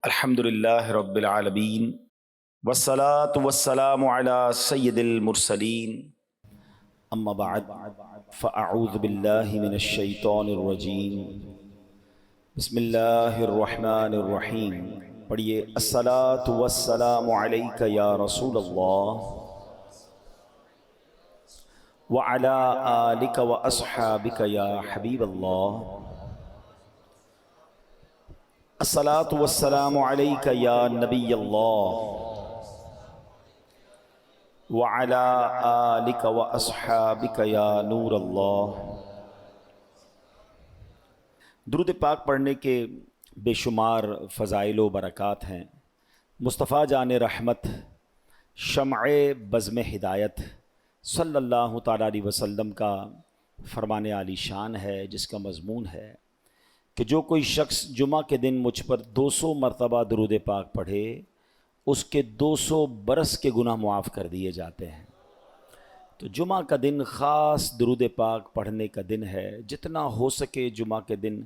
الحمدللہ رب العالمین والصلاة والسلام علی سید المرسلین اما بعد فاعوذ باللہ من الشیطان الرجیم بسم اللہ الرحمن الرحیم۔ پڑھیے الصلاة والسلام علیک یا رسول اللہ وعلی آلک واصحابک یا حبیب اللہ۔ الصلاة والسلام علیک یا نبی اللہ وعلی آلک واصحابک یا نور اللہ۔ درود پاک پڑھنے کے بے شمار فضائل و برکات ہیں۔ مصطفیٰ جان رحمت شمع بزم ہدایت صلی اللہ تعالیٰ علیہ وسلم کا فرمان عالی شان ہے، جس کا مضمون ہے کہ جو کوئی شخص جمعہ کے دن مجھ پر 200 مرتبہ درود پاک پڑھے اس کے 200 برس کے گناہ معاف کر دیے جاتے ہیں۔ تو جمعہ کا دن خاص درود پاک پڑھنے کا دن ہے، جتنا ہو سکے جمعہ کے دن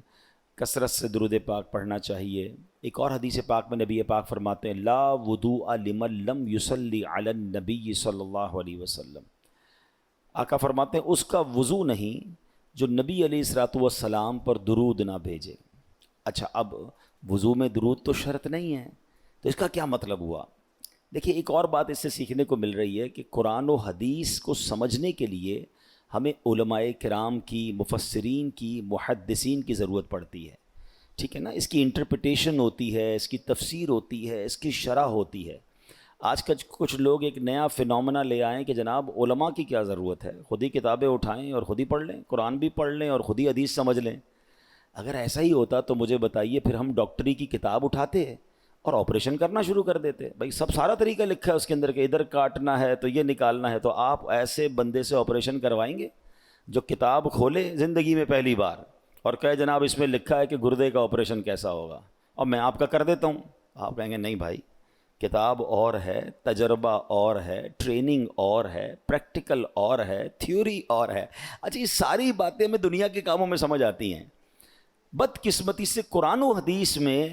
کثرت سے درود پاک پڑھنا چاہیے۔ ایک اور حدیث پاک میں نبی پاک فرماتے ہیں لا وضوء لمن لم یصلی علی النبی صلی اللہ علیہ وسلم۔ آقا فرماتے ہیں اس کا وضو نہیں جو نبی علیہ الصلوۃ والسلام پر درود نہ بھیجے۔ اچھا، اب وضو میں درود تو شرط نہیں ہے، تو اس کا کیا مطلب ہوا؟ دیکھیے، ایک اور بات اس سے سیکھنے کو مل رہی ہے کہ قرآن و حدیث کو سمجھنے کے لیے ہمیں علماء کرام کی، مفسرین کی، محدثین کی ضرورت پڑتی ہے، ٹھیک ہے نا؟ اس کی انٹرپریٹیشن ہوتی ہے، اس کی تفسیر ہوتی ہے، اس کی شرح ہوتی ہے۔ آج کل کچھ لوگ ایک نیا فینومنا لے آئیں کہ جناب علماء کی کیا ضرورت ہے، خود ہی کتابیں اٹھائیں اور خود ہی پڑھ لیں، قرآن بھی پڑھ لیں اور خود ہی حدیث سمجھ لیں۔ اگر ایسا ہی ہوتا تو مجھے بتائیے، پھر ہم ڈاکٹری کی کتاب اٹھاتے اور آپریشن کرنا شروع کر دیتے۔ بھائی سب سارا طریقہ لکھا ہے اس کے اندر کہ ادھر کاٹنا ہے تو یہ نکالنا ہے، تو آپ ایسے بندے سے آپریشن کروائیں گے جو کتاب کھولے زندگی میں پہلی بار اور کہے جناب اس میں لکھا ہے کہ گردے کا آپریشن کیسا ہوگا اور میں آپ کا کر دیتا ہوں؟ آپ کہیں گے نہیں بھائی، کتاب اور ہے، تجربہ اور ہے، ٹریننگ اور ہے، پریکٹیکل اور ہے، تھیوری اور ہے۔ اچھا، یہ ساری باتیں میں دنیا کے کاموں میں سمجھ آتی ہیں۔ بدقسمتی سے قرآن و حدیث میں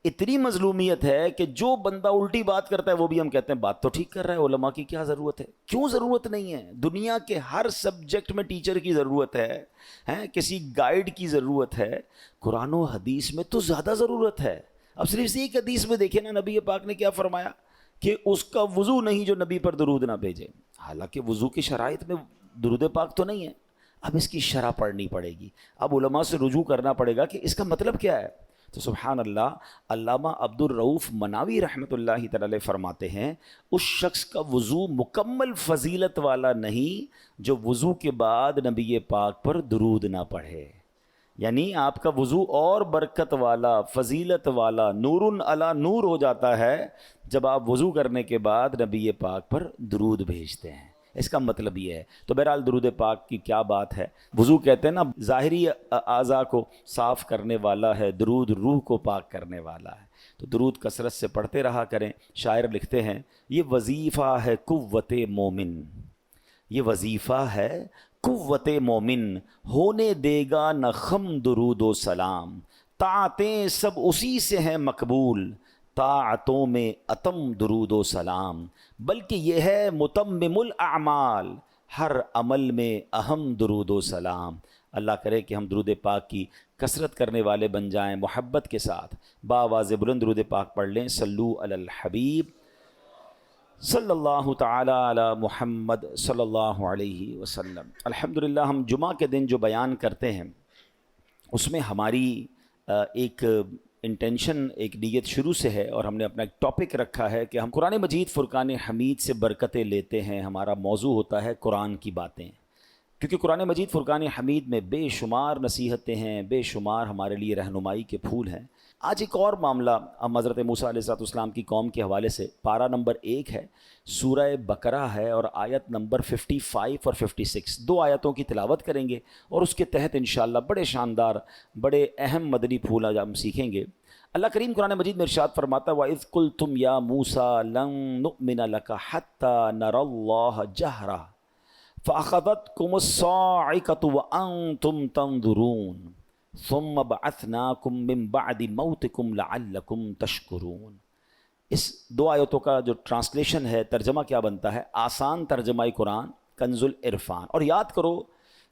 اتنی مظلومیت ہے کہ جو بندہ الٹی بات کرتا ہے وہ بھی ہم کہتے ہیں بات تو ٹھیک کر رہا ہے، علماء کی کیا ضرورت ہے؟ کیوں ضرورت نہیں ہے؟ دنیا کے ہر سبجیکٹ میں ٹیچر کی ضرورت ہے، کسی گائیڈ کی ضرورت ہے، قرآن و حدیث میں تو زیادہ ضرورت ہے۔ اب صرف ایک حدیث میں دیکھیں نا، نبی پاک نے کیا فرمایا کہ اس کا وضو نہیں جو نبی پر درود نہ بھیجے۔ حالانکہ وضو کی شرائط میں درود پاک تو نہیں ہے، اب اس کی شرح پڑھنی پڑے گی، اب علماء سے رجوع کرنا پڑے گا کہ اس کا مطلب کیا ہے۔ تو سبحان اللہ، علامہ عبد الرؤف مناوی رحمۃ اللہ تعالی فرماتے ہیں اس شخص کا وضو مکمل فضیلت والا نہیں جو وضو کے بعد نبی پاک پر درود نہ پڑھے۔ یعنی آپ کا وضو اور برکت والا، فضیلت والا، نور علی نور ہو جاتا ہے جب آپ وضو کرنے کے بعد نبی پاک پر درود بھیجتے ہیں۔ اس کا مطلب یہ ہے۔ تو بہرحال درود پاک کی کیا بات ہے؟ وضو کہتے ہیں نا ظاہری اعضاء کو صاف کرنے والا ہے، درود روح کو پاک کرنے والا ہے۔ تو درود کثرت سے پڑھتے رہا کریں۔ شاعر لکھتے ہیں یہ وظیفہ ہے قوت مومن، یہ وظیفہ ہے قوت مومن، ہونے دے گا نہ خم درود و سلام، طاعتیں سب اسی سے ہیں مقبول، طاعتوں میں اتم درود و سلام، بلکہ یہ ہے متمم الاعمال، ہر عمل میں اہم درود و سلام۔ اللہ کرے کہ ہم درود پاک کی کثرت کرنے والے بن جائیں، محبت کے ساتھ بآواز بلند درود پاک پڑھ لیں۔ صلو علی الحبیب صلی اللہ تعالی علی محمد صلی اللہ علیہ وسلم۔ الحمدللہ، ہم جمعہ کے دن جو بیان کرتے ہیں اس میں ہماری ایک انٹینشن، ایک نیت شروع سے ہے، اور ہم نے اپنا ایک ٹاپک رکھا ہے کہ ہم قرآن مجید فرقان حمید سے برکتیں لیتے ہیں۔ ہمارا موضوع ہوتا ہے قرآن کی باتیں، کیونکہ قرآن مجید فرقان حمید میں بے شمار نصیحتیں ہیں، بے شمار ہمارے لیے رہنمائی کے پھول ہیں۔ آج ایک اور معاملہ ہم حضرت موسیٰ علیہ السلام کی قوم کے حوالے سے، پارہ نمبر 1 ہے، سورہ بقرہ ہے، اور آیت نمبر 55 اور 56، 2 آیتوں کی تلاوت کریں گے، اور اس کے تحت انشاءاللہ بڑے شاندار، بڑے اہم مدنی پھول آج ہم سیکھیں گے۔ اللہ کریم قرآن مجید میں ارشاد فرماتا ہے وَإِذْ قُلْتُمْ يَا مُوسَىٰ لَن نُؤْمِنَ لَكَ حَتَّىٰ نَرَى اللَّهَ جَهْرَةً فَأَخَذَتْكُمُ الصَّاعِقَةُ وَأَنْتُمْ تَنظُرُونَ۔ ثم بعثناکم من بعد موتکم لعلکم تشکرون۔ اس دو آیتوں کا جو ٹرانسلیشن ہے، ترجمہ کیا بنتا ہے؟ آسان ترجمہ قرآن کنز العرفان۔ اور یاد کرو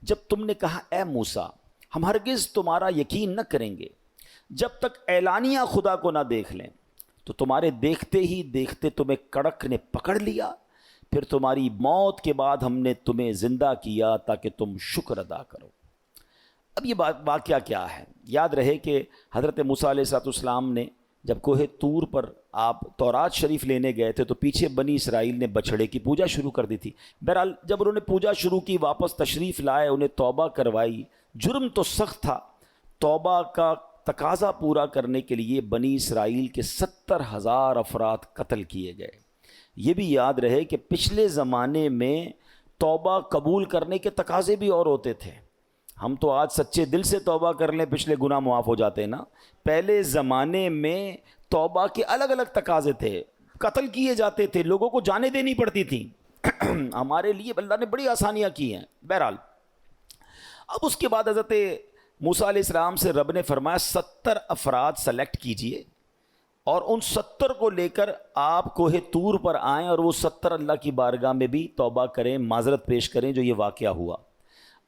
جب تم نے کہا اے موسیٰ ہم ہرگز تمہارا یقین نہ کریں گے جب تک اعلانیہ خدا کو نہ دیکھ لیں، تو تمہارے دیکھتے ہی دیکھتے تمہیں کڑک نے پکڑ لیا، پھر تمہاری موت کے بعد ہم نے تمہیں زندہ کیا تاکہ تم شکر ادا کرو۔ اب یہ واقعہ کیا ہے؟ یاد رہے کہ حضرت موسیٰ علیہ السلام نے جب کوہ طور پر آپ تورات شریف لینے گئے تھے تو پیچھے بنی اسرائیل نے بچھڑے کی پوجا شروع کر دی تھی۔ بہرحال جب انہوں نے پوجا شروع کی، واپس تشریف لائے، انہیں توبہ کروائی، جرم تو سخت تھا، توبہ کا تقاضا پورا کرنے کے لیے بنی اسرائیل کے 70,000 افراد قتل کیے گئے۔ یہ بھی یاد رہے کہ پچھلے زمانے میں توبہ قبول کرنے کے تقاضے بھی اور ہوتے تھے۔ ہم تو آج سچے دل سے توبہ کر لیں پچھلے گناہ معاف ہو جاتے ہیں نا، پہلے زمانے میں توبہ کے الگ الگ تقاضے تھے، قتل کیے جاتے تھے، لوگوں کو جانیں دینی پڑتی تھیں۔ ہمارے لیے اللہ نے بڑی آسانیاں کی ہیں۔ بہرحال اب اس کے بعد حضرت موسیٰ علیہ السلام سے رب نے فرمایا 70 افراد سلیکٹ کیجئے اور ان 70 کو لے کر آپ کوہ طور پر آئیں اور وہ 70 اللہ کی بارگاہ میں بھی توبہ کریں، معذرت پیش کریں جو یہ واقعہ ہوا۔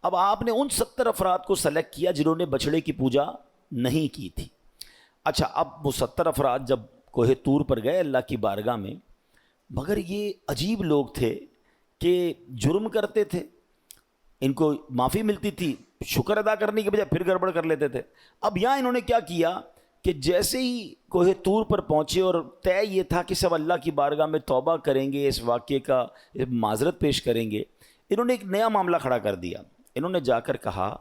اب آپ نے ان 70 افراد کو سلیکٹ کیا جنہوں نے بچھڑے کی پوجا نہیں کی تھی۔ اچھا، اب وہ 70 افراد جب کوہ طور پر گئے اللہ کی بارگاہ میں، مگر یہ عجیب لوگ تھے کہ جرم کرتے تھے، ان کو معافی ملتی تھی، شکر ادا کرنے کے بجائے پھر گڑبڑ کر لیتے تھے۔ اب یہاں انہوں نے کیا کیا کہ جیسے ہی کوہ طور پر پہنچے اور طے یہ تھا کہ سب اللہ کی بارگاہ میں توبہ کریں گے، اس واقعے کا معذرت پیش کریں گے، انہوں نے ایک نیا معاملہ کھڑا کر دیا۔ انہوں نے جا کر کہا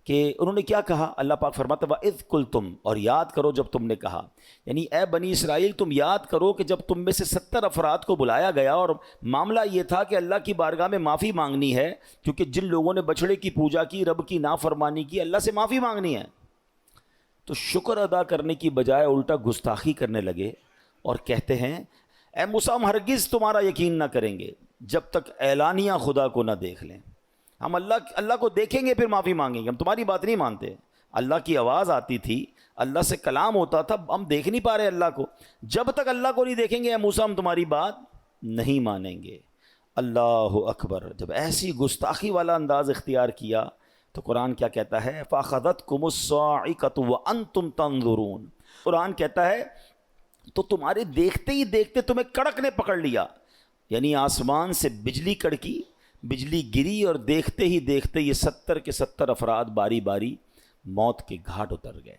کہ انہوں نے کیا کہا؟ اللہ پاک فرماتا ہے وَإِذْ قُلْتُمْ، اور یاد کرو جب تم نے کہا، یعنی اے بنی اسرائیل تم یاد کرو کہ جب تم میں سے 70 افراد کو بلایا گیا اور معاملہ یہ تھا کہ اللہ کی بارگاہ میں معافی مانگنی ہے، کیونکہ جن لوگوں نے بچھڑے کی پوجا کی، رب کی نافرمانی کی، اللہ سے معافی مانگنی ہے، تو شکر ادا کرنے کی بجائے الٹا گستاخی کرنے لگے اور کہتے ہیں اے موسیٰ ہم ہرگز تمہارا یقین نہ کریں گے جب تک اعلانیہ خدا کو نہ دیکھ لیں۔ ہم اللہ کو دیکھیں گے پھر معافی مانگیں گے، ہم تمہاری بات نہیں مانتے۔ اللہ کی آواز آتی تھی، اللہ سے کلام ہوتا تھا، ہم دیکھ نہیں پا رہے اللہ کو، جب تک اللہ کو نہیں دیکھیں گے اے موسیٰ ہم تمہاری بات نہیں مانیں گے۔ اللہ اکبر! جب ایسی گستاخی والا انداز اختیار کیا تو قرآن کیا کہتا ہے؟ فَأَخَذَتْكُمُ الصَّاعِقَةُ وَأَنْتُمْ تَنظُرُونَ، قرآن کہتا ہے تو تمہارے دیکھتے ہی دیکھتے تمہیں کڑک نے پکڑ لیا، یعنی آسمان سے بجلی کڑکی، بجلی گری اور دیکھتے ہی دیکھتے یہ 70 کے 70 افراد باری باری موت کے گھاٹ اتر گئے۔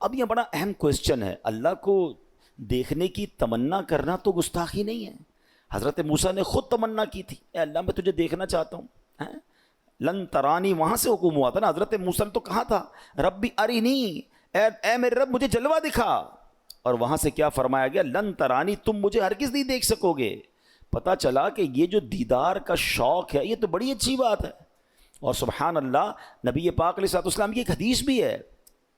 اب یہ بڑا اہم کوسچن ہے، اللہ کو دیکھنے کی تمنا کرنا تو گستاخی نہیں ہے؟ حضرت موسیٰ نے خود تمنا کی تھی، اے اللہ میں تجھے دیکھنا چاہتا ہوں۔ لن ترانی وہاں سے حکم ہوا تھا نا، حضرت موسیٰ نے تو کہا تھا ربی ارینی، اے میرے رب مجھے جلوہ دکھا، اور وہاں سے کیا فرمایا گیا؟ لن ترانی، تم مجھے ہرگز نہیں دیکھ سکو گے۔ پتہ چلا کہ یہ جو دیدار کا شوق ہے یہ تو بڑی اچھی بات ہے۔ اور سبحان اللہ، نبی پاک علیہ السلام کی ایک حدیث بھی ہے،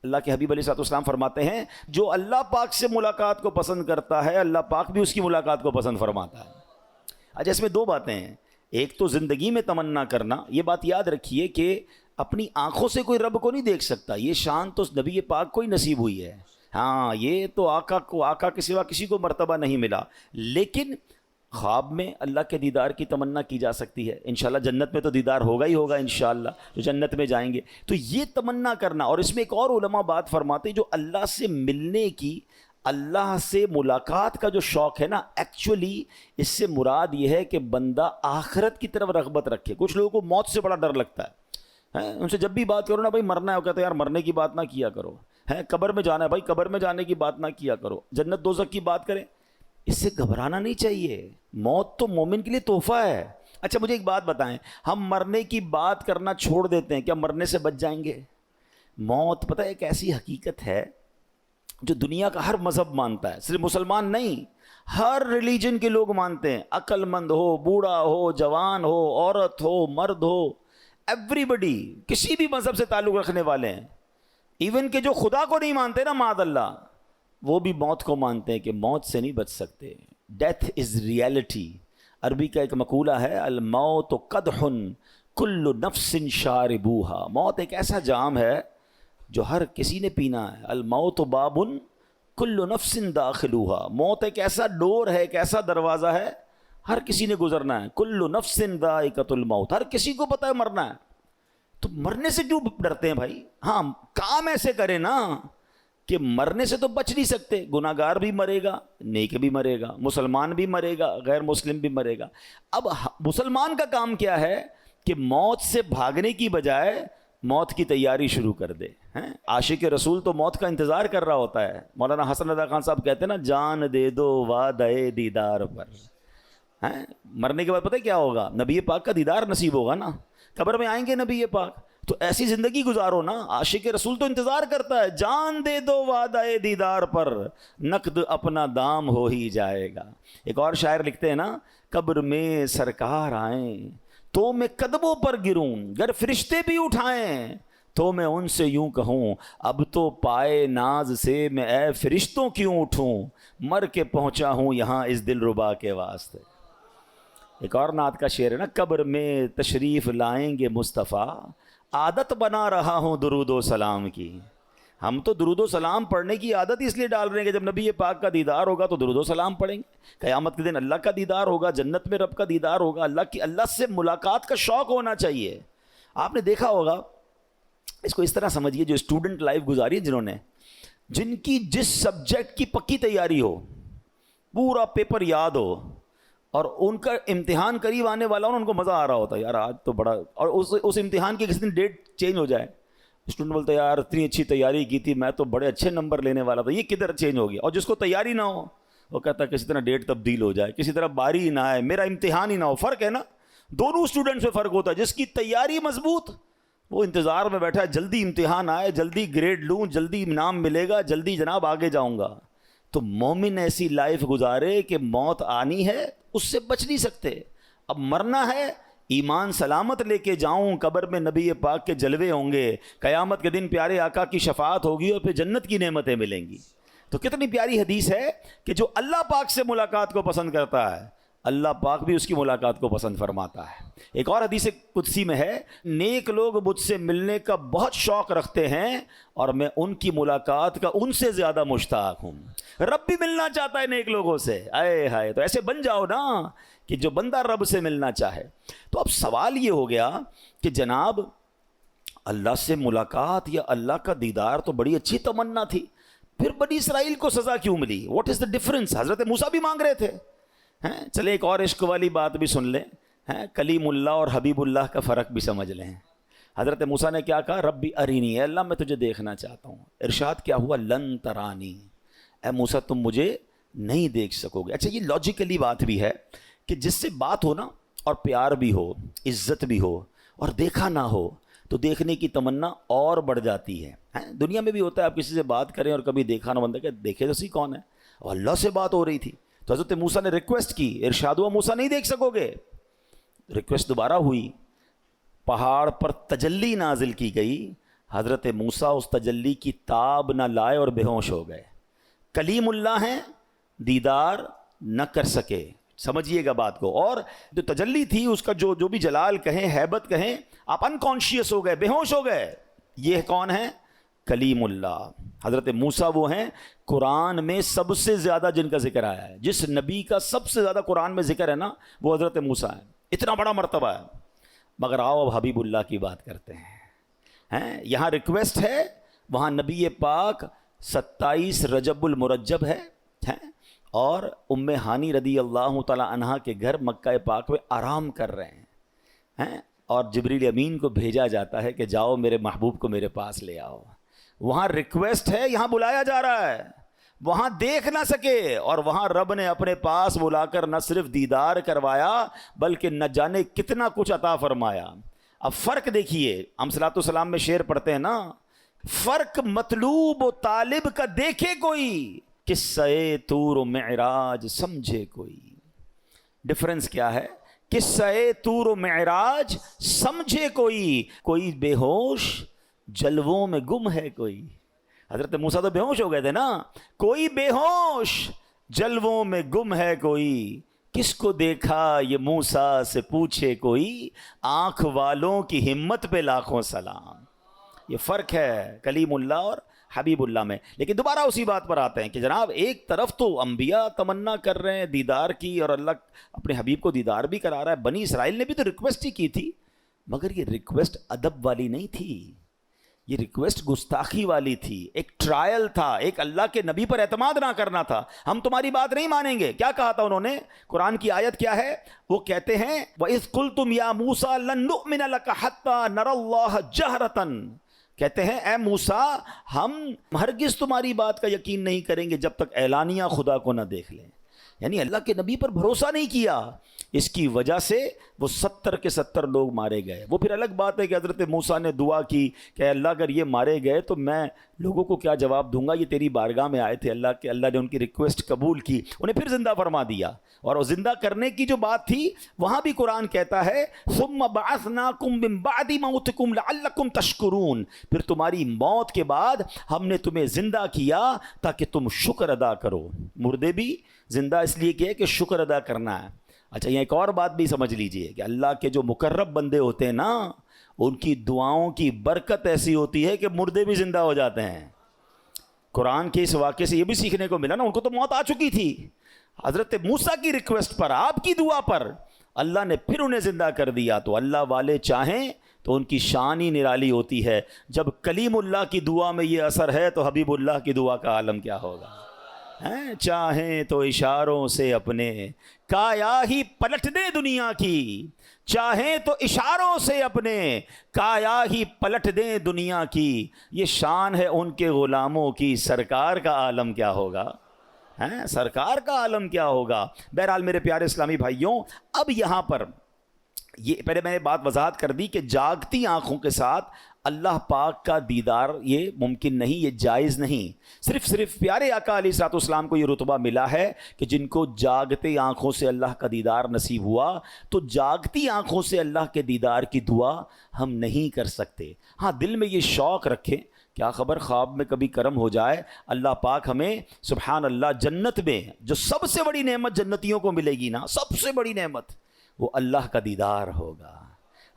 اللہ کے حبیب علیہ السلام فرماتے ہیں جو اللہ پاک سے ملاقات کو پسند کرتا ہے اللہ پاک بھی اس کی ملاقات کو پسند فرماتا ہے۔ اچھا، اس میں دو باتیں ہیں، ایک تو زندگی میں تمنا کرنا، یہ بات یاد رکھیے کہ اپنی آنکھوں سے کوئی رب کو نہیں دیکھ سکتا، یہ شان تو نبی پاک کو ہی نصیب ہوئی ہے، ہاں یہ تو آقا کے سوا کسی کو مرتبہ نہیں ملا، لیکن خواب میں اللہ کے دیدار کی تمنا کی جا سکتی ہے۔ انشاءاللہ جنت میں تو دیدار ہوگا ہی ہوگا انشاءاللہ، جو جنت میں جائیں گے تو یہ تمنا کرنا۔ اور اس میں ایک اور علماء بات فرماتے ہیں جو اللہ سے ملنے کی، اللہ سے ملاقات کا جو شوق ہے نا، ایکچولی اس سے مراد یہ ہے کہ بندہ آخرت کی طرف رغبت رکھے۔ کچھ لوگوں کو موت سے بڑا ڈر لگتا ہے، ان سے جب بھی بات کرو نا بھائی مرنا ہے، وہ کہتے ہیں یار مرنے کی بات نہ کیا کرو، قبر میں جانا ہے بھائی قبر میں جانے کی بات نہ کیا کرو، جنت دوزخ کی بات کریں، اس سے گھبرانا نہیں چاہیے، موت تو مومن کے لیے تحفہ ہے۔ اچھا مجھے ایک بات بتائیں، ہم مرنے کی بات کرنا چھوڑ دیتے ہیں، کیا مرنے سے بچ جائیں گے؟ موت پتہ ہے ایک ایسی حقیقت ہے جو دنیا کا ہر مذہب مانتا ہے، صرف مسلمان نہیں، ہر ریلیجن کے لوگ مانتے ہیں، عقل مند ہو، بوڑھا ہو، جوان ہو، عورت ہو، مرد ہو، ایوری بڈی، کسی بھی مذہب سے تعلق رکھنے والے ہیں، ایون کہ جو خدا کو نہیں مانتے نا معاذ اللہ، وہ بھی موت کو مانتے ہیں کہ موت سے نہیں بچ سکتے۔ Death is reality. عربی کا ایک مقولہ ہے الموت قدح کل نفس شاربوہا، موت ایک ایسا جام ہے جو ہر کسی نے پینا ہے. الموت باب کل نفس داخلوہا، موت ایک ایسا ڈور ہے، ایک ایسا دروازہ ہے، ہر کسی نے گزرنا ہے. کل نفس ذائقۃ الموت، ہر کسی کو پتہ ہے مرنا ہے. تو مرنے سے کیوں ڈرتے ہیں بھائی؟ ہاں کام ایسے کریں نا کہ مرنے سے تو بچ نہیں سکتے. گناہ گار بھی مرے گا، نیک بھی مرے گا، مسلمان بھی مرے گا، غیر مسلم بھی مرے گا. اب مسلمان کا کام کیا ہے کہ موت سے بھاگنے کی بجائے موت کی تیاری شروع کر دے. عاشق رسول تو موت کا انتظار کر رہا ہوتا ہے. مولانا حسن رضا خان صاحب کہتے ہیں نا، جان دے دو وعدہ دیدار پر. مرنے کے بعد پتہ کیا ہوگا؟ نبی پاک کا دیدار نصیب ہوگا نا، قبر میں آئیں گے نبی پاک. تو ایسی زندگی گزارو نا. عاشق رسول تو انتظار کرتا ہے، جان دے دو وعدہ دیدار پر، نقد اپنا دام ہو ہی جائے گا. ایک اور شاعر لکھتے ہیں نا، قبر میں سرکار آئیں تو میں قدموں پر گروں، گر فرشتے بھی اٹھائیں تو میں ان سے یوں کہوں، اب تو پائے ناز سے میں اے فرشتوں کیوں اٹھوں، مر کے پہنچا ہوں یہاں اس دل ربا کے واسطے. ایک اور نعت کا شعر ہے نا، قبر میں تشریف لائیں گے مصطفیٰ، عادت بنا رہا ہوں درود و سلام کی. ہم تو درود و سلام پڑھنے کی عادت اس لیے ڈال رہے ہیں کہ جب نبی پاک کا دیدار ہوگا تو درود و سلام پڑھیں گے. قیامت کے دن اللہ کا دیدار ہوگا، جنت میں رب کا دیدار ہوگا. اللہ سے ملاقات کا شوق ہونا چاہیے. آپ نے دیکھا ہوگا، اس کو اس طرح سمجھیے، جو اسٹوڈنٹ لائف گزاری ہے، جن کی جس سبجیکٹ کی پکی تیاری ہو، پورا پیپر یاد ہو، اور ان کا امتحان قریب آنے والا ہو، ان کو مزہ آ رہا ہوتا ہے، یار آج تو بڑا، اور اس امتحان کی کسی دن ڈیٹ چینج ہو جائے. اسٹوڈنٹ بولتا ہے یار اتنی اچھی تیاری کی تھی، میں تو بڑے اچھے نمبر لینے والا تھا، یہ کدھر چینج ہو گیا. اور جس کو تیاری نہ ہو وہ کہتا ہے کسی طرح ڈیٹ تبدیل ہو جائے، کسی طرح باری نہ آئے، میرا امتحان ہی نہ ہو. فرق ہے نا، دونوں اسٹوڈنٹس میں فرق ہوتا ہے. جس کی تیاری مضبوط، وہ انتظار میں بیٹھا ہے جلدی امتحان آئے، جلدی گریڈ لوں، جلدی انعام ملے گا، جلدی جناب آگے جاؤں گا. تو مومن ایسی لائف گزارے کہ موت آنی ہے، اس سے بچ نہیں سکتے. اب مرنا ہے، ایمان سلامت لے کے جاؤں، قبر میں نبی پاک کے جلوے ہوں گے، قیامت کے دن پیارے آقا کی شفاعت ہوگی، اور پھر جنت کی نعمتیں ملیں گی. تو کتنی پیاری حدیث ہے کہ جو اللہ پاک سے ملاقات کو پسند کرتا ہے، اللہ پاک بھی اس کی ملاقات کو پسند فرماتا ہے. ایک اور حدیث قدسی میں ہے، نیک لوگ مجھ سے ملنے کا بہت شوق رکھتے ہیں اور میں ان کی ملاقات کا ان سے زیادہ مشتاق ہوں. رب بھی ملنا چاہتا ہے نیک لوگوں سے. اے ہائے، تو ایسے بن جاؤ نا کہ جو بندہ رب سے ملنا چاہے. تو اب سوال یہ ہو گیا کہ جناب اللہ سے ملاقات یا اللہ کا دیدار تو بڑی اچھی تمنا تھی، پھر بنی اسرائیل کو سزا کیوں ملی؟ What is the difference? حضرت موسیٰ بھی مانگ رہے تھے. چلے ایک اور عشق والی بات بھی سن لیں، کلیم اللہ اور حبیب اللہ کا فرق بھی سمجھ لیں. حضرت موسیٰ نے کیا کہا؟ ربی ارینی، اے اللہ میں تجھے دیکھنا چاہتا ہوں. ارشاد کیا ہوا؟ لن ترانی، اے موسیٰ تم مجھے نہیں دیکھ سکو گے. اچھا، یہ لاجیکلی بات بھی ہے کہ جس سے بات ہو نا، اور پیار بھی ہو، عزت بھی ہو، اور دیکھا نہ ہو، تو دیکھنے کی تمنا اور بڑھ جاتی ہے. دنیا میں بھی ہوتا ہے، آپ کسی سے بات کریں اور کبھی دیکھا نہ، بندہ کہ دیکھے تو سی کون ہے، اور اللہ سے بات ہو رہی تھی. تو حضرت موسیٰ نے ریکویسٹ کی، ارشاد ہوا موسیٰ نہیں دیکھ سکو گے. ریکویسٹ دوبارہ ہوئی، پہاڑ پر تجلی نازل کی گئی. حضرت موسیٰ اس تجلی کی تاب نہ لائے اور بے ہوش ہو گئے. کلیم اللہ ہیں، دیدار نہ کر سکے. سمجھیے گا بات کو. اور جو تجلی تھی اس کا جو بھی جلال کہیں، ہیبت کہیں، آپ انکانشیس ہو گئے، بے ہوش ہو گئے. یہ کون ہے؟ کلیم اللہ. حضرت موسیٰ وہ ہیں قرآن میں سب سے زیادہ جن کا ذکر آیا ہے. جس نبی کا سب سے زیادہ قرآن میں ذکر ہے نا، وہ حضرت موسیٰ ہیں. اتنا بڑا مرتبہ ہے. مگر آؤ اب حبیب اللہ کی بات کرتے ہیں. یہاں ریکویسٹ ہے، وہاں نبی پاک 27 رجب المرجب ہے، اور ام ہانی رضی اللہ تعالی عنہا کے گھر مکہ پاک میں آرام کر رہے ہیں. اور جبریل امین کو بھیجا جاتا ہے کہ جاؤ میرے محبوب کو میرے پاس لے آؤ. وہاں ریکویسٹ ہے، یہاں بلایا جا رہا ہے. وہاں دیکھ نہ سکے، اور وہاں رب نے اپنے پاس بلا کر نہ صرف دیدار کروایا بلکہ نہ جانے کتنا کچھ عطا فرمایا. اب فرق دیکھیے، ہم صلاۃ والسلام میں شعر پڑھتے ہیں نا، فرق مطلوب و طالب کا دیکھے کوئی، قصہ طور و معراج سمجھے کوئی. ڈفرنس کیا ہے؟ قصہ طور و معراج سمجھے کوئی بے ہوش جلووں میں گم ہے کوئی. حضرت موسیٰ تو بے ہوش ہو گئے تھے نا. کوئی بے ہوش جلووں میں گم ہے کوئی، کس کو دیکھا یہ موسیٰ سے پوچھے کوئی، آنکھ والوں کی ہمت پہ لاکھوں سلام. یہ فرق ہے کلیم اللہ اور حبیب اللہ میں. لیکن دوبارہ اسی بات پر آتے ہیں کہ جناب ایک طرف تو انبیاء تمنا کر رہے ہیں دیدار کی اور اللہ اپنے حبیب کو دیدار بھی کرا رہا ہے. بنی اسرائیل نے بھی تو ریکویسٹ ہی کی تھی، مگر یہ ریکویسٹ ادب والی نہیں تھی، یہ ریکویسٹ گستاخی والی تھی، ایک ٹرائل تھا، ایک اللہ کے نبی پر اعتماد نہ کرنا تھا. ہم تمہاری بات نہیں مانیں گے. کیا کہا تھا انہوں نے؟ قرآن کی آیت کیا ہے؟ وہ کہتے ہیں وَإِذْ قُلْتُمْ يَا مُوسَىٰ لَن نُؤْمِنَ لَكَ حَتَّىٰ نَرَى اللَّهَ جَهْرَةً. کہتے ہیں اے موسیٰ ہم ہرگز تمہاری بات کا یقین نہیں کریں گے جب تک اعلانیہ خدا کو نہ دیکھ لیں. یعنی اللہ کے نبی پر بھروسہ نہیں کیا، اس کی وجہ سے وہ 70 کے 70 لوگ مارے گئے. وہ پھر الگ بات ہے کہ حضرت موسیٰ نے دعا کی کہ اللہ اگر یہ مارے گئے تو میں لوگوں کو کیا جواب دوں گا، یہ تیری بارگاہ میں آئے تھے اللہ کے، اللہ نے ان کی ریکویسٹ قبول کی، انہیں پھر زندہ فرما دیا. اور وہ زندہ کرنے کی جو بات تھی وہاں بھی قرآن کہتا ہے ثم بعثناکم من بعد موتکم لعلکم تشکرون، پھر تمہاری موت کے بعد ہم نے تمہیں زندہ کیا تاکہ تم شکر ادا کرو. مردے بھی زندہ اس لیے کہ شکر ادا کرنا ہے. اچھا یہ ایک اور بات بھی سمجھ لیجئے کہ اللہ کے جو مقرب بندے ہوتے ہیں نا ان کی دعاؤں کی برکت ایسی ہوتی ہے کہ مردے بھی زندہ ہو جاتے ہیں. قرآن کے اس واقعے سے یہ بھی سیکھنے کو ملا نا، ان کو تو موت آ چکی تھی، حضرت موسیٰ کی ریکویسٹ پر، آپ کی دعا پر اللہ نے پھر انہیں زندہ کر دیا. تو اللہ والے چاہیں تو ان کی شان ہی نرالی ہوتی ہے. جب کلیم اللہ کی دعا میں یہ اثر ہے تو حبیب اللہ کی دعا کا عالم کیا ہوگا. چاہیں تو اشاروں سے اپنے کایا ہی پلٹ دے دنیا کی، چاہیں تو اشاروں سے اپنے کایا ہی پلٹ دیں دنیا کی. یہ شان ہے ان کے غلاموں کی، سرکار کا عالم کیا ہوگا، سرکار کا عالم کیا ہوگا. بہرحال میرے پیارے اسلامی بھائیوں، اب یہاں پر یہ پہلے میں نے بات وضاحت کر دی کہ جاگتی آنکھوں کے ساتھ اللہ پاک کا دیدار یہ ممکن نہیں، یہ جائز نہیں. صرف پیارے آقا علیہ الصلوۃ والسلام کو یہ رتبہ ملا ہے کہ جن کو جاگتے آنکھوں سے اللہ کا دیدار نصیب ہوا، تو جاگتی آنکھوں سے اللہ کے دیدار کی دعا ہم نہیں کر سکتے. ہاں دل میں یہ شوق رکھیں، کیا خبر خواب میں کبھی کرم ہو جائے، اللہ پاک ہمیں سبحان اللہ جنت میں جو سب سے بڑی نعمت جنتیوں کو ملے گی نا، سب سے بڑی نعمت وہ اللہ کا دیدار ہوگا.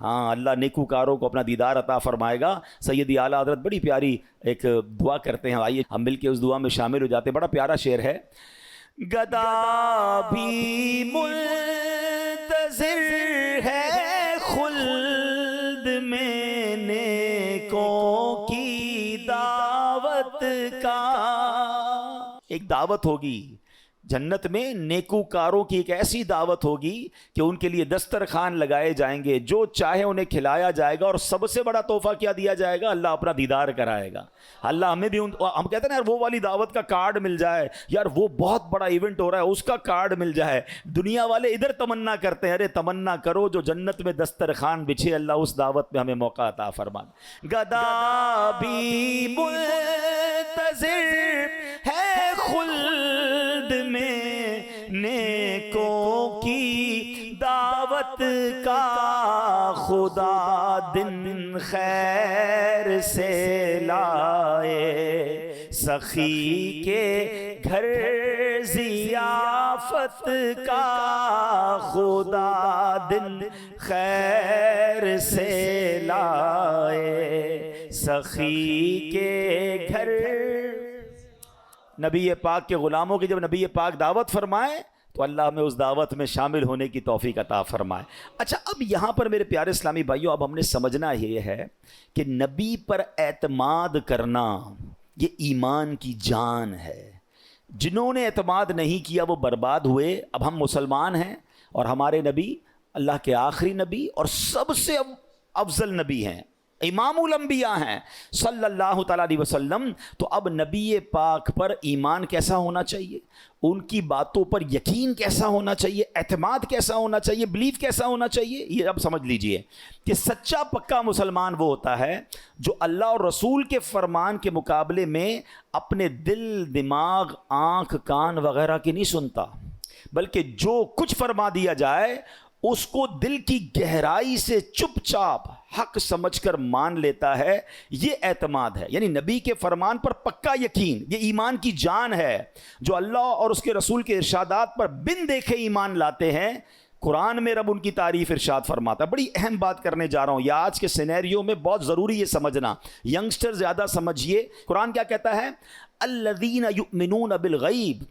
ہاں اللہ نیکوکاروں کو اپنا دیدار عطا فرمائے گا. سیدی اعلیٰ حضرت بڑی پیاری ایک دعا کرتے ہیں، آئیے ہم مل کے اس دعا میں شامل ہو جاتے ہیں. بڑا پیارا شعر ہے. گدا بھی منتظر ہے خلد میں نیکوں کی دعوت کا. ایک دعوت ہوگی جنت میں، نیکوکاروں کی ایک ایسی دعوت ہوگی کہ ان کے لیے دسترخوان لگائے جائیں گے، جو چاہے انہیں کھلایا جائے گا، اور سب سے بڑا تحفہ کیا دیا جائے گا؟ اللہ اپنا دیدار کرائے گا. اللہ ہمیں بھی ہم کہتے ہیں نا یار وہ والی دعوت کا کارڈ مل جائے، یار وہ بہت بڑا ایونٹ ہو رہا ہے اس کا کارڈ مل جائے. دنیا والے ادھر تمنا کرتے ہیں، ارے تمنا کرو جو جنت میں دسترخوان بچھے، اللہ اس دعوت میں ہمیں موقع عطا فرمائے. گدا بھی منتظر ہے خلد میں نیکوں کی دعوت کا، خدا دن خیر سے لائے سخی کے گھر ضیافت کا، خدا دن خیر سے لائے سخی کے گھر. نبی پاک کے غلاموں کی جب نبی پاک دعوت فرمائے تو اللہ ہمیں اس دعوت میں شامل ہونے کی توفیق عطا فرمائے. اچھا اب یہاں پر میرے پیارے اسلامی بھائیوں، اب ہم نے سمجھنا یہ ہے کہ نبی پر اعتماد کرنا یہ ایمان کی جان ہے. جنہوں نے اعتماد نہیں کیا وہ برباد ہوئے. اب ہم مسلمان ہیں اور ہمارے نبی اللہ کے آخری نبی اور سب سے افضل نبی ہیں، امام الانبیاء ہیں صلی اللہ تعالیٰ علیہ وسلم. تو اب نبی پاک پر ایمان کیسا ہونا چاہیے، ان کی باتوں پر یقین کیسا ہونا چاہیے، اعتماد کیسا ہونا چاہیے، بلیف کیسا ہونا چاہیے. یہ اب سمجھ لیجئے کہ سچا پکا مسلمان وہ ہوتا ہے جو اللہ اور رسول کے فرمان کے مقابلے میں اپنے دل، دماغ، آنکھ، کان وغیرہ کی نہیں سنتا، بلکہ جو کچھ فرما دیا جائے اس کو دل کی گہرائی سے چپ چاپ حق سمجھ کر مان لیتا ہے. یہ اعتماد ہے، یعنی نبی کے فرمان پر پکا یقین، یہ ایمان کی جان ہے. جو اللہ اور اس کے رسول کے ارشادات پر بن دیکھے ایمان لاتے ہیں قرآن میں رب ان کی تعریف ارشاد فرماتا ہے. بڑی اہم بات کرنے جا رہا ہوں, یہ آج کے سینیریو میں بہت ضروری ہے سمجھنا. ینگسٹر زیادہ سمجھیے, قرآن کیا کہتا ہے؟ الذین یؤمنون بالغیب,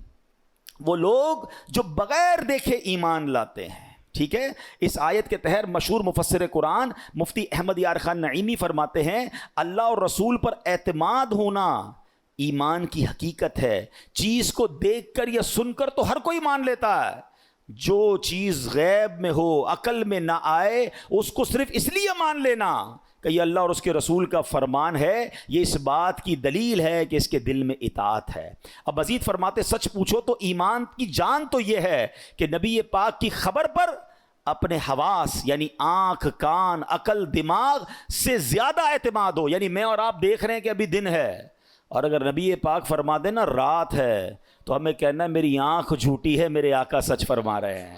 وہ لوگ جو بغیر دیکھے ایمان لاتے ہیں. ٹھیک ہے, اس آیت کے تحت مشہور مفسر قرآن مفتی احمد یار خان نعیمی فرماتے ہیں اللہ اور رسول پر اعتماد ہونا ایمان کی حقیقت ہے. چیز کو دیکھ کر یا سن کر تو ہر کوئی مان لیتا ہے, جو چیز غیب میں ہو, عقل میں نہ آئے, اس کو صرف اس لیے مان لینا کہ یہ اللہ اور اس کے رسول کا فرمان ہے, یہ اس بات کی دلیل ہے کہ اس کے دل میں اطاعت ہے. اب مزید فرماتے سچ پوچھو تو ایمان کی جان تو یہ ہے کہ نبی پاک کی خبر پر اپنے حواس یعنی آنکھ, کان, عقل, دماغ سے زیادہ اعتماد ہو. یعنی میں اور آپ دیکھ رہے ہیں کہ ابھی دن ہے, اور اگر نبی پاک فرما دے نا رات ہے, تو ہمیں کہنا ہے میری آنکھ جھوٹی ہے, میرے آقا سچ فرما رہے ہیں.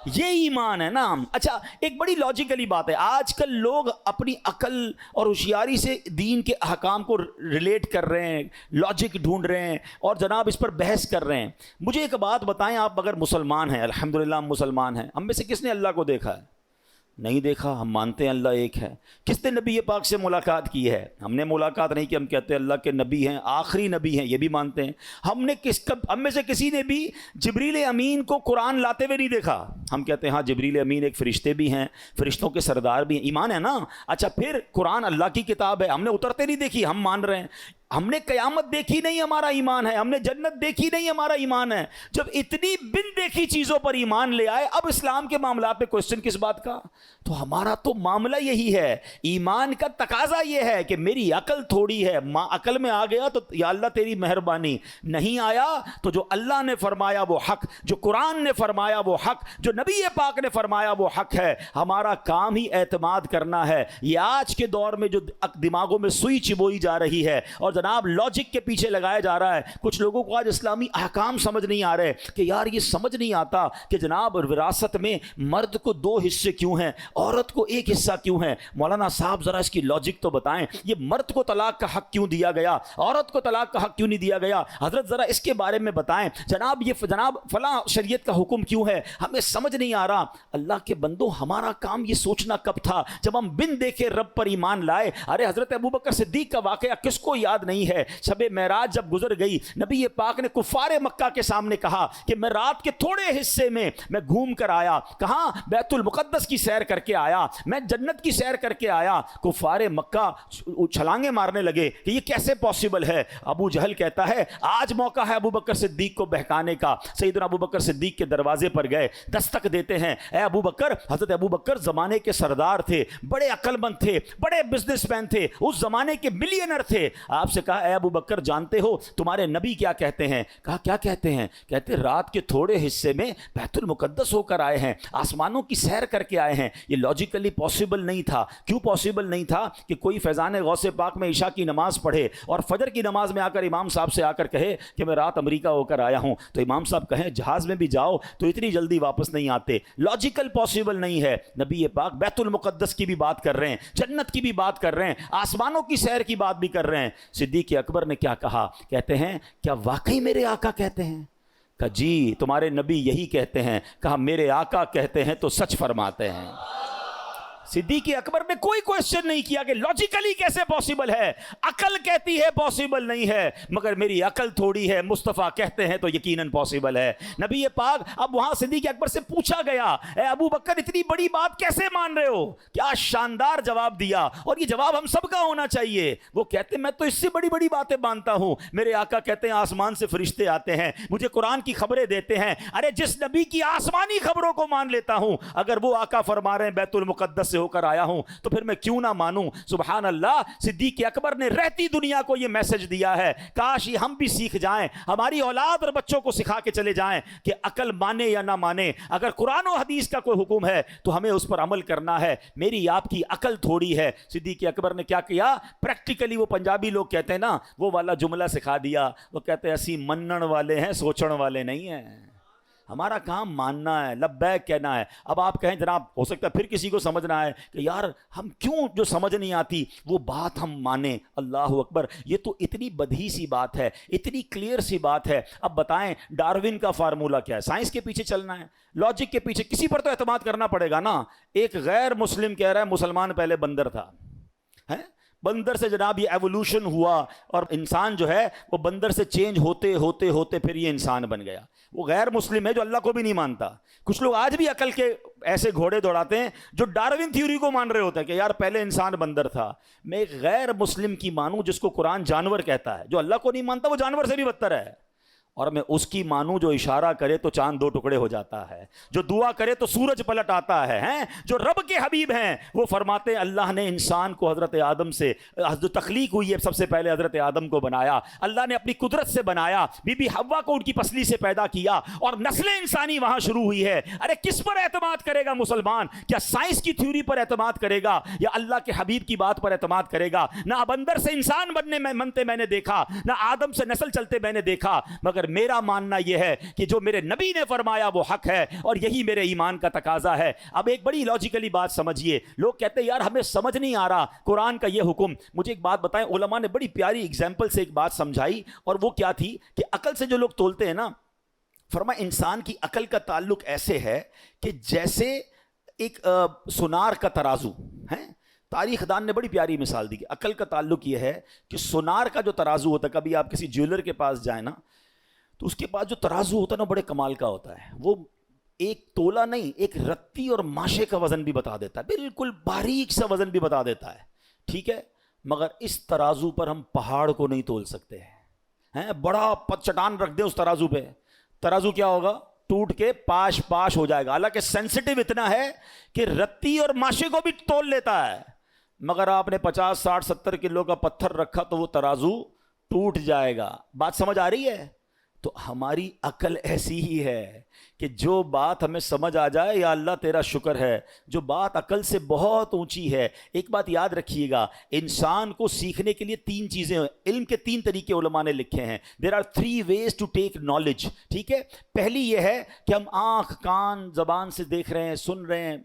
یہ ایمان ہے نا. اچھا, ایک بڑی لاجیکلی بات ہے, آج کل لوگ اپنی عقل اور ہوشیاری سے دین کے احکام کو ریلیٹ کر رہے ہیں, لاجک ڈھونڈ رہے ہیں اور جناب اس پر بحث کر رہے ہیں. مجھے ایک بات بتائیں, آپ اگر مسلمان ہیں, الحمدللہ ہم مسلمان ہیں, ہم میں سے کس نے اللہ کو دیکھا ہے؟ نہیں دیکھا. ہم مانتے ہیں اللہ ایک ہے. کس نے نبی پاک سے ملاقات کی ہے؟ ہم نے ملاقات نہیں کی. ہم کہتے ہیں اللہ کے نبی ہیں, آخری نبی ہیں, یہ بھی مانتے ہیں. ہم میں سے کسی نے بھی جبریل امین کو قرآن لاتے ہوئے نہیں دیکھا. ہم کہتے ہیں ہاں جبریل امین ایک فرشتے بھی ہیں, فرشتوں کے سردار بھی ہیں. ایمان ہے نا. اچھا, پھر قرآن اللہ کی کتاب ہے, ہم نے اترتے نہیں دیکھی, ہم مان رہے ہیں. ہم نے قیامت دیکھی نہیں, ہمارا ایمان ہے. ہم نے جنت دیکھی نہیں, ہمارا ایمان ہے. جب اتنی بن دیکھی چیزوں پر ایمان لے آئے, اب اسلام کے معاملات پہ کوشچن کس بات کا؟ تو ہمارا تو معاملہ یہی ہے. ایمان کا تقاضا یہ ہے کہ میری عقل تھوڑی ہے, عقل میں آ گیا تو یا اللہ تیری مہربانی, نہیں آیا تو جو اللہ نے فرمایا وہ حق, جو قرآن نے فرمایا وہ حق, جو نبی پاک نے فرمایا وہ حق ہے. ہمارا کام ہی اعتماد کرنا ہے. یہ آج کے دور میں جو دماغوں میں سوئی چبوئی جا رہی ہے اور جناب لاجک کے پیچھے لگایا جا رہا ہے, کچھ لوگوں کو آج اسلامی احکام سمجھ نہیں آ رہے کہ یار یہ سمجھ نہیں آتا کہ جناب وراثت میں مرد کو 2 حصے کیوں ہیں, عورت کو 1 حصہ کیوں ہے. مولانا صاحب ذرا اس کی لاجک تو بتائیں, یہ مرد کو طلاق کا حق کیوں دیا گیا, عورت کو طلاق کا حق کیوں نہیں دیا گیا؟ حضرت ذرا اس کے بارے میں بتائیں. جناب یہ فلاں شریعت کا حکم کیوں ہے, ہمیں سمجھ نہیں آ رہا. اللہ کے بندو, ہمارا کام یہ سوچنا کب تھا جب ہم بن دیکھے رب پر ایمان لائے. ارے حضرت ابوبکر صدیق کا واقعہ کس کو یاد نہیں ہے؟ شب معراج جب گزر گئی, نبی پاک نے کفار مکہ کے سامنے کہا کہ میں رات کے تھوڑے حصے میں گھوم کر آیا. کہاں؟ بیت المقدس کی سیر کر کے آیا, میں جنت کی سیر کر کے آیا. کفار مکہ چھلانگیں مارنے لگے کہ یہ کیسے پاسبل ہے. ابو جہل کہتا ہے آج موقع ہے ابو بکر صدیق کو بہکانے کا. سیدنا ابو بکر صدیق کے دروازے پر گئے, دستک دیتے ہیں. اے ابو بکر. حضرت ابو بکر زمانے کے سردار تھے, بڑے عقل مند تھے, بڑے بزنس مین تھے, اس زمانے کے ملینر تھے. آپ سے کہا اے ابو بکر جانتے ہو تمہارے نبی کیا کہتے ہیں؟ کہا کیا کہتے ہیں؟ کہتے رات کے تھوڑے حصے میں بیت المقدس ہو کر آئے ہیں, آسمانوں کی سیر کر کے آئے ہیں. یہ لاجیکلی پاسبل نہیں تھا. کیوں پاسبل نہیں تھا؟ کہ کوئی فیضان غوث پاک میں عشاء کی نماز پڑھے اور فجر کی نماز میں آ کر امام صاحب سے آ کر کہے کہ میں رات امریکہ ہو کر آیا ہوں, تو امام صاحب کہیں جہاز میں بھی جاؤ تو اتنی جلدی واپس نہیں آتے. لاجیکل پاسبل نہیں ہے. نبی پاک بیت المقدس کی بھی بات کر رہے ہیں, جنت کی بھی بات کر رہے ہیں, آسمانوں کی سیر کی بات بھی کر رہے ہیں. صدیق اکبر نے کیا کہا؟ کہتے ہیں کیا واقعی میرے آقا کہتے ہیں؟ کہا جی تمہارے نبی یہی کہتے ہیں. کہا میرے آقا کہتے ہیں تو سچ فرماتے ہیں. صدیق اکبر نے کوئی کوشچن نہیں کیا کہ لاجیکلی کیسے پاسبل ہے. عقل کہتی ہے پاسبل نہیں ہے, مگر میری عقل تھوڑی ہے, مصطفیٰ کہتے ہیں تو یقیناً پاسبل ہے. نبی پاک اب وہاں صدیق اکبر سے پوچھا گیا اے ابو بکر اتنی بڑی بات کیسے مان رہے ہو؟ کیا شاندار جواب دیا, اور یہ جواب ہم سب کا ہونا چاہیے. وہ کہتے میں تو اس سے بڑی بڑی باتیں مانتا ہوں. میرے آقا کہتے ہیں آسمان سے فرشتے آتے ہیں, مجھے قرآن کی خبریں دیتے ہیں. ارے جس نبی کی آسمانی خبروں کو مان لیتا ہوں, اگر وہ آقا فرما رہے ہیں بیت المقدس ہو کر آیا ہوں, تو پھر میں کیوں نہ مانوں؟ سبحان اللہ. صدیق اکبر نے رہتی دنیا کو یہ میسج دیا ہے. کاش یہ ہم بھی سیکھ جائیں, ہماری اولاد اور بچوں کو سکھا کے چلے جائیں کہ عقل مانے یا نہ مانے, اگر قرآن و حدیث کا کوئی حکم ہے تو ہمیں اس پر عمل کرنا ہے. میری آپ کی عقل تھوڑی ہے. صدیق اکبر نے کیا کیا؟ پریکٹیکلی وہ پنجابی لوگ کہتے ہیں نا, وہ والا جملہ سکھا دیا. وہ کہتے ہیں اسی منن والے ہیں, سوچن والے نہیں ہیں. ہمارا کام ماننا ہے، لبیک کہنا ہے۔ اب آپ کہیں جناب ہو سکتا ہے پھر کسی کو سمجھنا ہے کہ یار ہم کیوں جو سمجھ نہیں آتی وہ بات ہم مانیں۔ اللہ اکبر، یہ تو اتنی بدھی سی بات ہے، اتنی کلیئر سی بات ہے۔ اب بتائیں ڈاروین کا فارمولا کیا ہے؟ سائنس کے پیچھے چلنا ہے، لاجک کے پیچھے، کسی پر تو اعتماد کرنا پڑے گا نا۔ ایک غیر مسلم کہہ رہا ہے مسلمان پہلے بندر تھا، بندر سے جناب یہ ایوولوشن ہوا اور انسان جو ہے وہ بندر سے چینج ہوتے ہوتے ہوتے پھر یہ انسان بن گیا۔ وہ غیر مسلم ہے جو اللہ کو بھی نہیں مانتا۔ کچھ لوگ آج بھی عقل کے ایسے گھوڑے دوڑاتے ہیں جو ڈاروین تھیوری کو مان رہے ہوتے ہیں کہ یار پہلے انسان بندر تھا۔ میں ایک غیر مسلم کی مانوں جس کو قرآن جانور کہتا ہے، جو اللہ کو نہیں مانتا وہ جانور سے بھی بدتر ہے، اور میں اس کی مانوں جو اشارہ کرے تو چاند دو ٹکڑے ہو جاتا ہے، جو دعا کرے تو سورج پلٹ آتا ہے، جو رب کے حبیب ہیں وہ فرماتے ہیں اللہ نے انسان کو حضرت آدم سے، جو تخلیق ہوئی ہے سب سے پہلے حضرت آدم کو بنایا، اللہ نے اپنی قدرت سے بنایا، بی بی حوا کو ان کی پسلی سے پیدا کیا اور نسل انسانی وہاں شروع ہوئی ہے۔ ارے کس پر اعتماد کرے گا مسلمان؟ کیا سائنس کی تھیوری پر اعتماد کرے گا یا اللہ کے حبیب کی بات پر اعتماد کرے گا؟ نہ بندر سے انسان بنتے میں نے دیکھا، نہ آدم سے نسل چلتے میں نے دیکھا، مگر میرا ماننا یہ ہے کہ جو میرے نبی نے فرمایا وہ حق ہے اور یہی میرے ایمان کا تقاضا ہے۔ اب ایک بڑی لاجیکلی بات سمجھیے، لوگ کہتے ہیں یار ہمیں سمجھ نہیں آ رہا قرآن کا یہ حکم۔ مجھے ایک بات بتائیں، علماء نے بڑی پیاری اگزامپل سے ایک بات سمجھائی، اور وہ کیا تھی کہ عقل سے جو لوگ تولتے ہیں نا، فرمایا انسان کی عقل کا تعلق ایسے ہے کہ جیسے ایک سونار کا ترازو ہے۔ تاریخ دان نے بڑی پیاری مثال دی کہ عقل کا تعلق یہ ہے کہ سونار کا جو ترازو ہوتا ہے، کبھی آپ کسی جیولر کے پاس جائیں نا تو اس کے پاس جو ترازو ہوتا ہے نا بڑے کمال کا ہوتا ہے، وہ ایک تولا نہیں، ایک رتی اور ماشے کا وزن بھی بتا دیتا ہے، بالکل باریک سا وزن بھی بتا دیتا ہے، ٹھیک ہے؟ مگر اس ترازو پر ہم پہاڑ کو نہیں تول سکتے ہیں، بڑا چٹان رکھ دیں اس ترازو پہ، ترازو کیا ہوگا؟ ٹوٹ کے پاش پاش ہو جائے گا۔ حالانکہ سینسٹیو اتنا ہے کہ رتی اور ماشے کو بھی تول لیتا ہے، مگر آپ نے 50 60 70 کلو کا پتھر رکھا تو وہ ترازو ٹوٹ جائے گا۔ بات سمجھ آ رہی ہے؟ تو ہماری عقل ایسی ہی ہے کہ جو بات ہمیں سمجھ آ جائے یا اللہ تیرا شکر ہے، جو بات عقل سے بہت اونچی ہے۔ ایک بات یاد رکھیے گا، انسان کو سیکھنے کے لیے 3 چیزیں، علم کے 3 طریقے علماء نے لکھے ہیں۔ There are 3 ways to take knowledge، ٹھیک ہے؟ پہلی یہ ہے کہ ہم آنکھ کان زبان سے دیکھ رہے ہیں، سن رہے ہیں،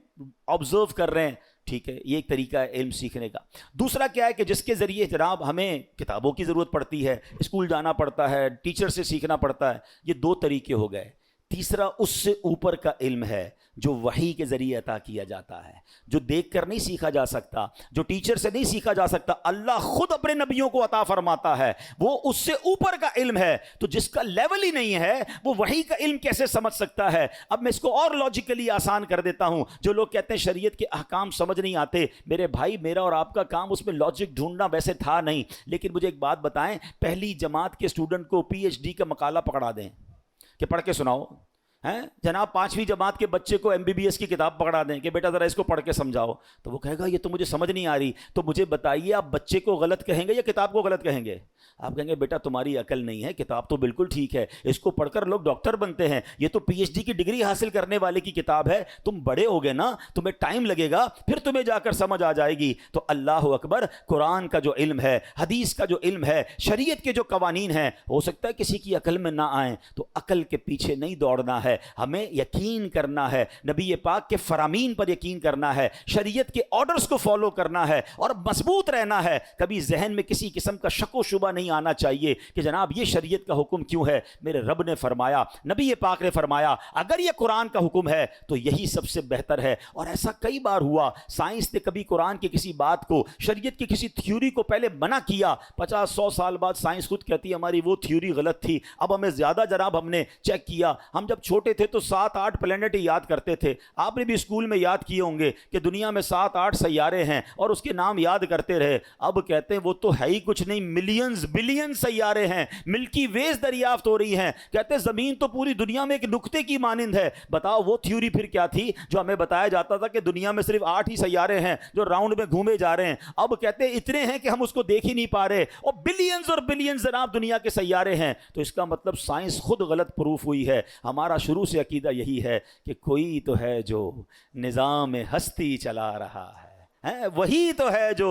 آبزرو کر رہے ہیں، ٹھیک ہے؟ یہ ایک طریقہ ہے علم سیکھنے کا۔ دوسرا کیا ہے کہ جس کے ذریعے جناب ہمیں کتابوں کی ضرورت پڑتی ہے، اسکول جانا پڑتا ہے، ٹیچر سے سیکھنا پڑتا ہے، یہ 2 طریقے ہو گئے۔ تیسرا اس سے اوپر کا علم ہے جو وحی کے ذریعے عطا کیا جاتا ہے، جو دیکھ کر نہیں سیکھا جا سکتا، جو ٹیچر سے نہیں سیکھا جا سکتا، اللہ خود اپنے نبیوں کو عطا فرماتا ہے، وہ اس سے اوپر کا علم ہے۔ تو جس کا لیول ہی نہیں ہے وہ وحی کا علم کیسے سمجھ سکتا ہے؟ اب میں اس کو اور لاجیکلی آسان کر دیتا ہوں۔ جو لوگ کہتے ہیں شریعت کے احکام سمجھ نہیں آتے، میرے بھائی میرا اور آپ کا کام اس میں لاجک ڈھونڈنا ویسے تھا نہیں، لیکن مجھے ایک بات بتائیں، پہلی جماعت کے اسٹوڈنٹ کو PhD کا مقالہ پکڑا دیں کہ پڑھ کے سناؤ، جناب 5ویں جماعت کے بچے کو MBBS کی کتاب پکڑا دیں کہ بیٹا ذرا اس کو پڑھ کے سمجھاؤ، تو وہ کہے گا یہ تو مجھے سمجھ نہیں آ رہی۔ تو مجھے بتائیے آپ بچے کو غلط کہیں گے یا کتاب کو غلط کہیں گے؟ آپ کہیں گے بیٹا تمہاری عقل نہیں ہے، کتاب تو بالکل ٹھیک ہے، اس کو پڑھ کر لوگ ڈاکٹر بنتے ہیں، یہ تو PhD کی ڈگری حاصل کرنے والے کی کتاب ہے، تم بڑے ہو گے نا، تمہیں ٹائم لگے گا، پھر تمہیں جا کر سمجھ آ جائے گی۔ تو اللہ اکبر، قرآن کا جو علم ہے، حدیث کا جو علم ہے، شریعت کے جو قوانین ہیں، ہو سکتا ہے کسی کی عقل میں نہ آئیں، تو عقل کے پیچھے نہیں دوڑنا ہے، ہمیں یقین کرنا ہے، نبی پاک کے فرامین پر یقین کرنا ہے، شریعت کے آرڈرز کو فالو کرنا ہے اور مضبوط رہنا ہے۔ کبھی ذہن میں کسی قسم کا شک و شبہ نہیں آنا چاہیے کہ جناب یہ شریعت کا حکم کیوں ہے؟ میرے رب نے فرمایا، نبی پاک نے فرمایا، اگر یہ قرآن کا حکم ہے تو یہی سب سے بہتر ہے۔ اور ایسا کئی بار ہوا، سائنس نے کبھی قرآن کی کسی بات کو، شریعت کی کسی تھیوری کو پہلے منع کیا، 50-100 سال بعد سائنس خود کہتی ہے ہماری وہ تھیوری غلط تھی، اب ہمیں زیادہ جناب ہم نے چیک کیا۔ ہم جب چھوٹے تھے تو 7-8 پلینٹ یاد کرتے تھے، آپ نے بھی اسکول میں یاد کیے ہوں گے کہ دنیا میں 7-8 سیارے ہیں اور اس کے نام یاد کرتے رہے۔ اب کہتے ہیں وہ تو ہے ہی کچھ نہیں، ملینز بلین سیارے ہیں، ملکی ویز دریافت ہو رہی ہیں، کہتے ہیں زمین تو پوری دنیا میں ایک نقطے کی مانند ہے۔ بتاؤ وہ تھیوری پھر کیا تھی جو ہمیں بتایا جاتا تھا کہ دنیا میں صرف 8 ہی سیارے ہیں جو راؤنڈ میں گھومے جا رہے ہیں، اب کہتے ہیں اتنے ہیں کہ ہم اس کو دیکھ ہی نہیں پا رہے، اور بلینز اور بلینز جناب دنیا کے سیارے ہیں۔ تو اس کا مطلب سائنس خود غلط پروف ہوئی ہے۔ ہمارا شروع سے عقیدہ یہی ہے کہ کوئی تو ہے جو نظام ہستی چلا رہا ہے، وہی تو ہے جو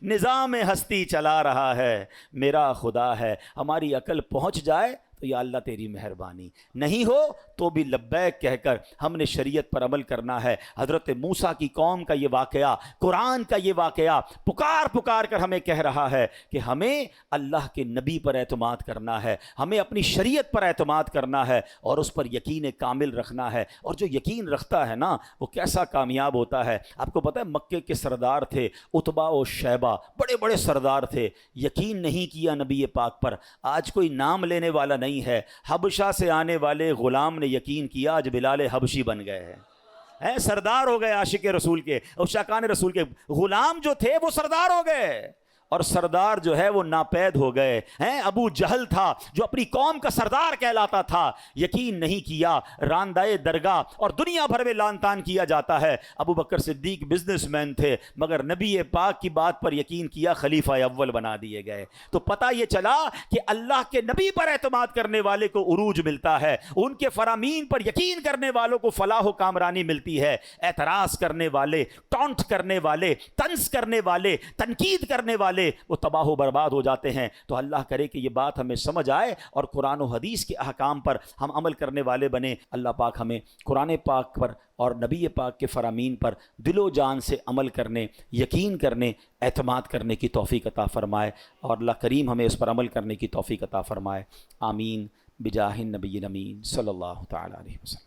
نظام ہستی چلا رہا ہے، میرا خدا ہے۔ ہماری عقل پہنچ جائے تو یا اللہ تیری مہربانی، نہیں ہو تو بھی لبیک کہہ کر ہم نے شریعت پر عمل کرنا ہے۔ حضرت موسیٰ کی قوم کا یہ واقعہ، قرآن کا یہ واقعہ پکار پکار کر ہمیں کہہ رہا ہے کہ ہمیں اللہ کے نبی پر اعتماد کرنا ہے، ہمیں اپنی شریعت پر اعتماد کرنا ہے اور اس پر یقین کامل رکھنا ہے۔ اور جو یقین رکھتا ہے نا وہ کیسا کامیاب ہوتا ہے۔ آپ کو پتہ ہے مکے کے سردار تھے عتبہ و شیبہ، بڑے بڑے سردار تھے، یقین نہیں کیا نبی پاک پر۔ آج کوئی نام لینے والا نہیں ہے، حبشہ سے آنے والے غلام نے یقین کیا، آج بلال حبشی بن گئے ہیں، سردار ہو گئے عاشق رسول کے، عشاقان رسول کے۔ غلام جو تھے وہ سردار ہو گئے، اور سردار جو ہے وہ ناپید ہو گئے ہیں۔ ابو جہل تھا جو اپنی قوم کا سردار کہلاتا تھا، یقین نہیں کیا، راندائے درگاہ اور دنیا بھر میں لان تان کیا جاتا ہے۔ ابو بکر صدیق بزنس مین تھے مگر نبی پاک کی بات پر یقین کیا، خلیفہ اول بنا دیے گئے۔ تو پتہ یہ چلا کہ اللہ کے نبی پر اعتماد کرنے والے کو عروج ملتا ہے، ان کے فرامین پر یقین کرنے والوں کو فلاح و کامرانی ملتی ہے۔ اعتراض کرنے والے، ٹونٹ کرنے والے، طنز کرنے والے، تنقید کرنے والے وہ تباہ و برباد ہو جاتے ہیں۔ تو اللہ کرے کہ یہ بات ہمیں سمجھ آئے اور قرآن و حدیث کے احکام پر ہم عمل کرنے والے بنیں۔ اللہ پاک ہمیں قرآن پاک پر اور نبی پاک کے فرامین پر دل و جان سے عمل کرنے، یقین کرنے، اعتماد کرنے کی توفیق عطا فرمائے، اور اللہ کریم ہمیں اس پر عمل کرنے کی توفیق عطا فرمائے۔ آمین بجاہ النبی الامین صلی اللہ تعالی علیہ وسلم۔